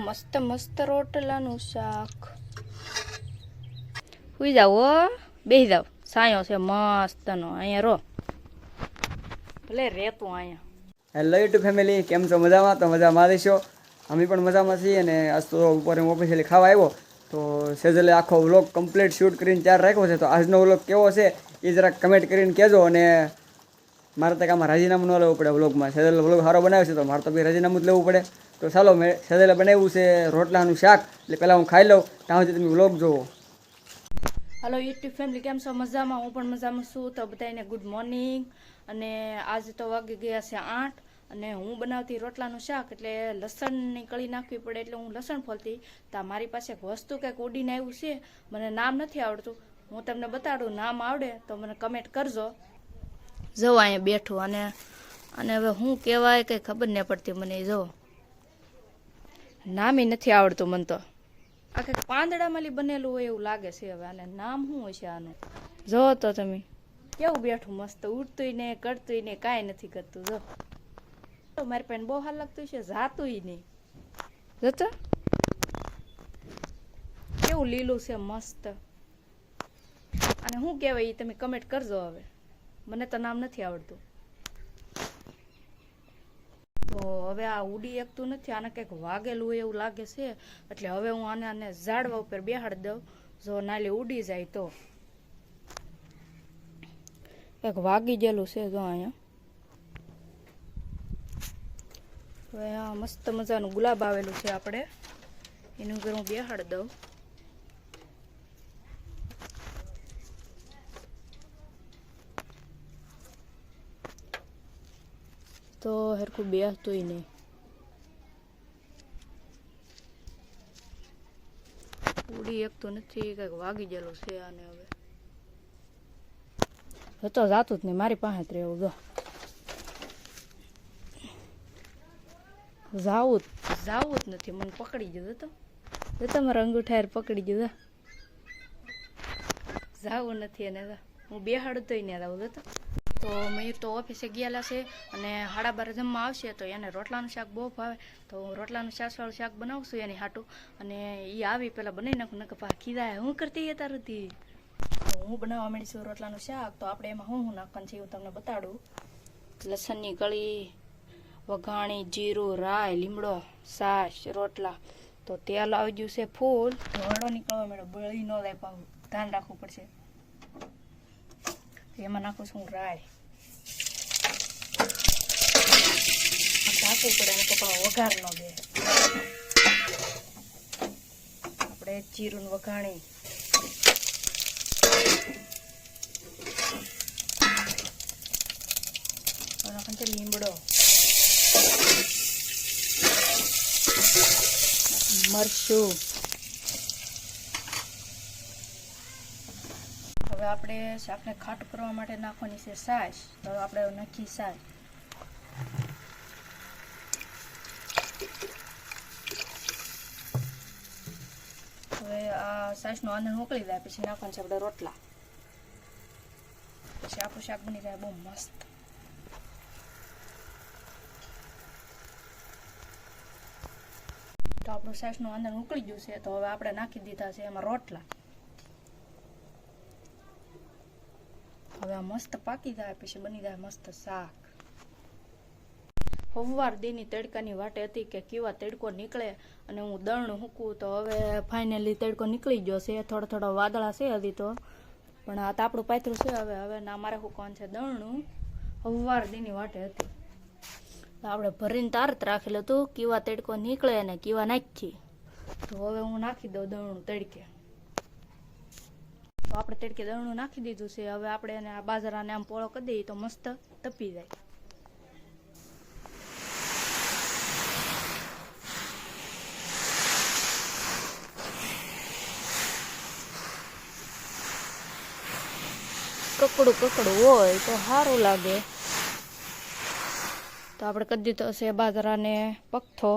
મસ્ત મસ્ત રોટલાનું શાક. સુઈ જાવ હો, બેસી જાવ. સાયો છે મસ્તનો. અહીંયા રો ભલે રહેતું અહીંયા. હેલો યુટ્યુબ ફેમિલી, કેમ છો? મજામાં? તો મજામાં રહીશો. અમે પણ મજામાં છીએ. અને આજ તો બપોરે હું ઓફિસેલી ખાવા આવ્યો તો સેજલે આખો વ્લોગ કમ્પ્લીટ શૂટ કરીને તૈયાર રાખ્યો છે. તો આજનો વ્લોગ કેવો છે એ જરાક કમેન્ટ કરીને કહેજો. અને મારે તો આમાં રાજીનામું ન લેવું પડે વ્લોગમાં. સેજલે વ્લોગ સારો બનાવ્યો છે તો મારે તો બી રાજીનામું જ લેવું પડે. તો ચાલો, મેં સેજલે બનાવ્યું છે રોટલાનું શાક, એટલે પહેલાં હું ખાઈ લઉં, ત્યાં સુધી તમે વ્લોગ જોવો. હલો યુટ્યુબ ફેમિલી, કેમ છો? મજામાં? હું પણ મજામાં છું. તો બધાને ગુડ મોર્નિંગ. અને આજે તો વાગી ગયા છે 8 અને હું બનાવતી રોટલાનું શાક, એટલે લસણની કળી નાખવી પડે, એટલે હું લસણ ફોલતી. તો મારી પાસે એક વસ્તુ કંઈક ઉડીને આવ્યું છે, મને નામ નથી આવડતું. હું તમને બતાડું, નામ આવડે તો મને કમેન્ટ કરજો. જો અહીંયા બેઠું અને હવે શું કહેવાય કંઈ ખબર નહીં પડતી મને. જો નામ નથી આવડતું મને. તો આ કંઈક પાંદડામાંથી બનેલું હોય એવું લાગે છે. હવે આને નામ શું હશે આનું? જો તો તમે કેવું બેઠું મસ્ત, ઉડતું ને કરતું ને કાંઈ નથી કરતું. જો તો મારી પાસે બહુ હાલ લાગતું છે, જાતું નહીં. જોતો કેવું લીલું છે મસ્ત. અને શું કહેવાય એ તમે કમેન્ટ કરજો. હવે મને તો નામ નથી આવડતું. તો હવે આ ઉડી એકતું નથી, આને કંઈક વાગેલું હોય એવું લાગે છે. એટલે હવે હું આને ઝાડવા ઉપર બેહાડી દઉં. જો નાલી ઉડી જાય તો એક વાગી ગયેલું છે. જો અહીંયા હવે આ મસ્ત મજાનું ગુલાબ આવેલું છે આપણે, એનું ઉપર હું બેહાડી દઉં. તો હરખું બેસતુંય નહીં. ઉડી એક તો નથી, કંઈક વાગી ગયેલું છે આને. હવે તો જાતું જ નહીં, મારી પાસે જ રહેવું. જો જાવું જ નથી, મને પકડી ગયું. તો તમારા અંગૂઠા પકડી ગયું. જાવું નથી એને. હું બેહાડું તોય ને જાવું. તો મયુર તો ઓફિસે ગયેલા છે અને 12:30 જમવા આવશે. તો એને રોટલાનું શાક બહુ ભાવે, તો હું રોટલાનું શાકવાળું શાક બનાવશું એની હાટું. અને એ આવી પહેલાં બનાવી નાખું, નકર પા ખીરાય હું કરતી હતા હતી. તો હું બનાવવા માંડીશું રોટલાનું શાક. તો આપણે એમાં હું નાખવાનું છે હું તમને બતાડું. લસણની કળી, વઘાણી, જીરું, રાઈ, લીમડો, છાશ, રોટલા. તો તેલ આવી ગયું છે ફૂલ, ધોળો નીકળવા માંડ્યો, બળી ન જાય, પાછું ધ્યાન રાખવું પડશે. એમાં નાખું છું રાઈ, ઢાંકવું પડે, તો પણ વઘાર ન દે. આપણે જીરું વઘાણી, લીમડો, મરચું. હવે આપણે શાકને ખાટું કરવા માટે નાખવાની છે છાશ. તો આપણે નાખી છાશ. હવે આ છાશનું આંધણ મોકલી જાય પછી નાખવાનું છે આપણે રોટલા. પછી આખું શાક બની જાય બહુ મસ્ત. તો આપણું છાશનું આંધણ ઉકળી ગયું છે. તો હવે આપણે નાખી દીધા છે એમાં રોટલા. હવે આ મસ્ત પાકી જાય પછી બની જાય મસ્ત શાક. સવાર દીની તડકાની વાટે હતી કે કેવા તડકો નીકળે અને હું દળનું હૂકું. તો હવે ફાઇનલી તડકો નીકળી ગયો છે. થોડા વાદળા છે હજી તો, પણ આ તાપડું પાથરું છે. હવે ના મારે હૂકવાનું છે દળનું. સવાર દીની વાટે હતી તો આપણે ભરીને તારત રાખેલું હતું કેવા તડકો નીકળે અને કેવા નાખી. તો હવે હું નાખી દઉં દળનું તડકે. તો આપણે તડકે દળનું નાખી દીધું છે. હવે આપણે એને આ બાજરાને આમ પોળો કરી દઈએ તો મસ્ત તપી જાય. કકડું હોય તો સારું લાગે. તો આપણે કરી દીધો છે બાજરાને પગથો.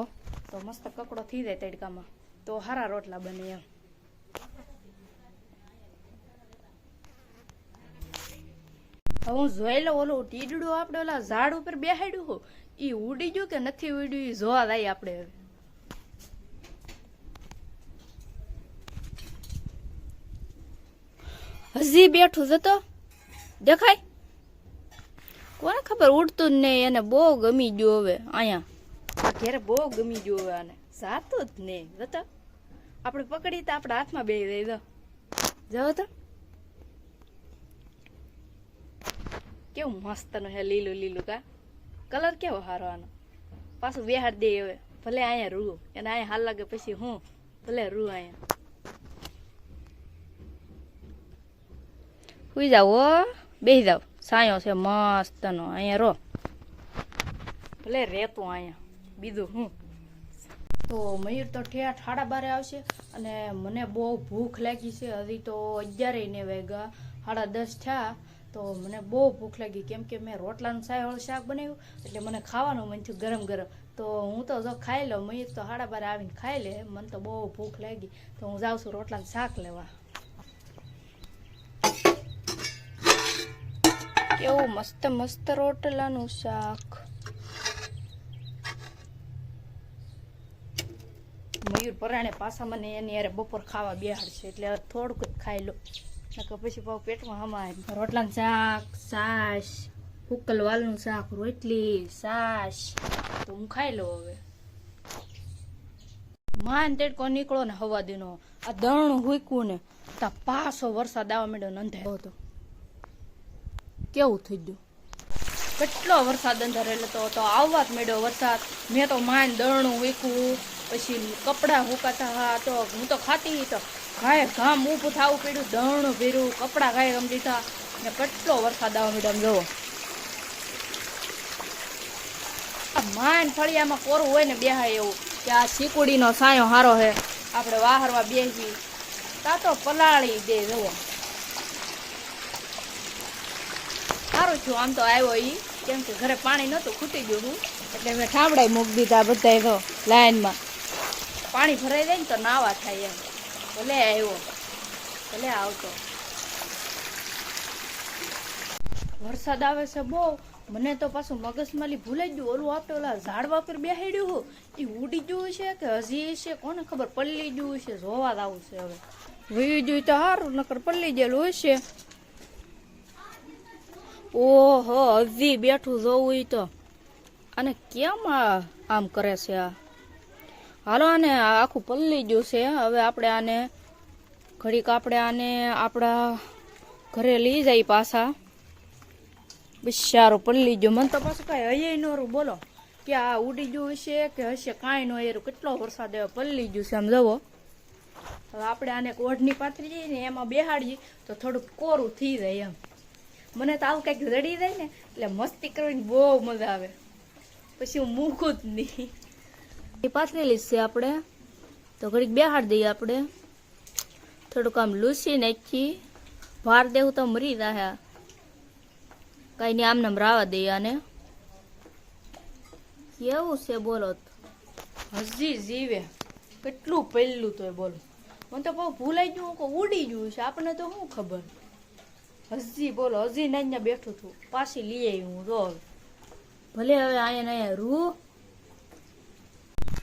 તો મસ્ત કકડો થઈ જાય તડકામાં તો સારા રોટલા બને એમ. હવે હું જોઈ લો, ઓલું ટીડડું આપણે ઓલા ઝાડ ઉપર બેહાડ્યું હો, એ ઉડી ગયું કે નથી ઉડ્યું એ જોવા જાય આપણે. હવે હજી બેઠું છે તો દેખાય કોને ખબર ઉડતું જ નહીં એને બહુ ગમી ગયું હવે અહીંયા ઘેરે બહુ ગમી ગયું હવે આને સાતું જ નહીં જતો આપણે પકડી તો આપણા હાથમાં બે દઈ દો જાઓ તો કેવું મસ્ત નું હે લીલું લીલું કા કલર કેવો સારો આનો પાછું બેહાડ દે હવે ભલે અહીંયા રૂ એને અહીંયા હાલ લાગે પછી હું ભલે રૂ અહીંયા સુઈ જાવ હો બેસી જાવ સાયો છે મસ્ત નો અહીંયા રો ભલે રેતું અહીંયા બીજું હું તો મયુર તો ઠેઠ 12:30 આવશે અને મને બહુ ભૂખ લાગી છે હજી તો 11 ને વાગ્યા 10:30 થયા તો મને બહુ ભૂખ લાગી કેમ કે મેં રોટલાનું સાયવાળું શાક બનાવ્યું એટલે મને ખાવાનું મન થયું ગરમ ગરમ તો હું તો જો ખાઈ લઉં મયુર તો 12:30 આવીને ખાઈ લે મને તો બહુ ભૂખ લાગી તો હું જાઉં છું રોટલાનું શાક લેવા કેવું મસ્ત મસ્ત રોટલાનું શાક મયુર પરાણે પાછા મને એની યારે બપોર ખાવા બેહાડશે એટલે થોડુંક જ ખાઈ લો નકર પછી પાછું પેટમાં હમાય રોટલાનું શાક છાશ ઉકલ વાલનું શાક રોટલી છાશ તો હું ખાઈ લઉં હવે માન તેડકો નીકળો ને હવા દીનો આ દરણું હુકવું ને તા પાછો વરસાદ આવવા માંડ્યો ને અંધારો હતો કેવું થઈ ગયું કેટલો વરસાદ અંધારેલો તો આવવા જ માંડ્યો વરસાદ મેં તો માન દરણું હુકવું પછી કપડાં હુકાતા હા તો હું તો ખાતી તો ઘાય ઘામ ઊભું થવું પડ્યું દરણું ભીર્યું કપડાં ઘાય ગમ દીધા ને કેટલો વરસાદ આવવા માંડ્યો આમ જોવો આ માન ફળિયામાં કોરું હોય ને બેહાય એવું કે આ શીકુડીનો સાયો હારો હે આપણે વાહરવા બેસી તા તો પલાળી દે જોવો સારું છું આમ તો આવ્યો ઈ કેમ કે ઘરે પાણી નહોતું ખૂટી ગયું હું એટલે મેં ઠામડાઈ મૂકી દીધા બધા તો લાઈનમાં પાણી ભરાઈ જાય ને તો નાવા થાય એમ ભલે આવ્યો ભલે આવતો વરસાદ આવે છે બહુ મને તો પાછું મગજમાલી ભૂલાઈ ગયું ઓલું આપણે ઓલા ઝાડવા પર બેહાડ્યું હું એ ઉડી ગયું છે કે હજી છે કોને ખબર પલ્લી ગયું છે જોવા જ આવું છે હવે વયું જોયું તો સારું નકર પલ્લી ગયેલું હશે ઓહો હજી બેઠું જોવું ઈ તો અને કેમ આમ કરે છે આ હાલો આને આખું પલ્લી ગયું છે હવે આપણે આને ઘડીક આપણે આને આપણા ઘરે લઈ જાય પાછા બિચારું પલ્લી ગયું મને તો પાછું કાંઈ હૈયે નોરું બોલો કે આ ઉડી ગયું હશે કે હશે કાંઈ ન એરું કેટલો વરસાદ આવ્યો પલ્લી ગયું છે આમ જવો હવે આપણે આને ઓઢની પાથરી જઈએ ને એમાં બેહાડીએ તો થોડુંક કોરું થઈ જાય એમ મને તો આવું કંઈક રડી જાય ને એટલે મસ્તી કરવાની બહુ મજા આવે પછી હું મૂકું જ નહીં એ પાથરેલી છે આપણે તો ઘડીક બેહાડી દઈએ આપણે થોડુંક આમ લૂસી નાખી ભાર દેવું તો મરી રહ્યા કઈ નહીં આમને રાવા દઈએ આને કેવું છે બોલો હજી જીવે કેટલું પહેલું તો બોલો મને તો બહુ ભૂલાઈ ગયું કે ઉડી ગયું છે આપણને તો શું ખબર હજી બોલો હજી નાઈ બેઠું છું પાછી લઈ આવી હું જો ભલે હવે અહીંયા રૂ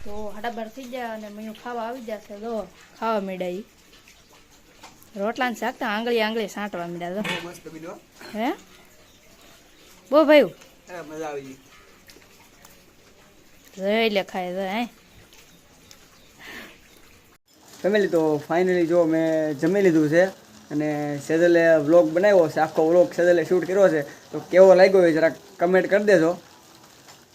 તો 12:30 થઈ જાય અને મેં ખાવા આવી જશે જો ખાવા માંડ્યા રોટલા ને શાક તો આંગળી સાંટવા માંડ્યા હે બો ભાઈ મજા આવી જઈ લે ખાય તો હે ફેમિલી તો ફાઇનલી જો મેં જમી લીધું છે અને સેજલે વ્લોગ બનાવ્યો છે આખો વ્લોગ સેજલે શૂટ કર્યો છે તો કેવો લાગ્યો હોય જરાક કમેન્ટ કરી દેજો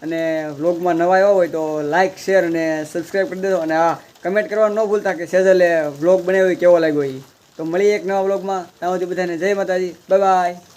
અને વ્લોગમાં નવા આવ્યા હોય તો લાઇક શેર અને સબસ્ક્રાઈબ કરી દેજો અને હા કમેન્ટ કરવાનું ન ભૂલતા કે સેજલે વ્લોગ બનાવ્યો હોય કેવો લાગ્યો એ તો મળીએ એક નવા વ્લોગમાં ત્યાં સુધી બધાને જય માતાજી બાય બાય.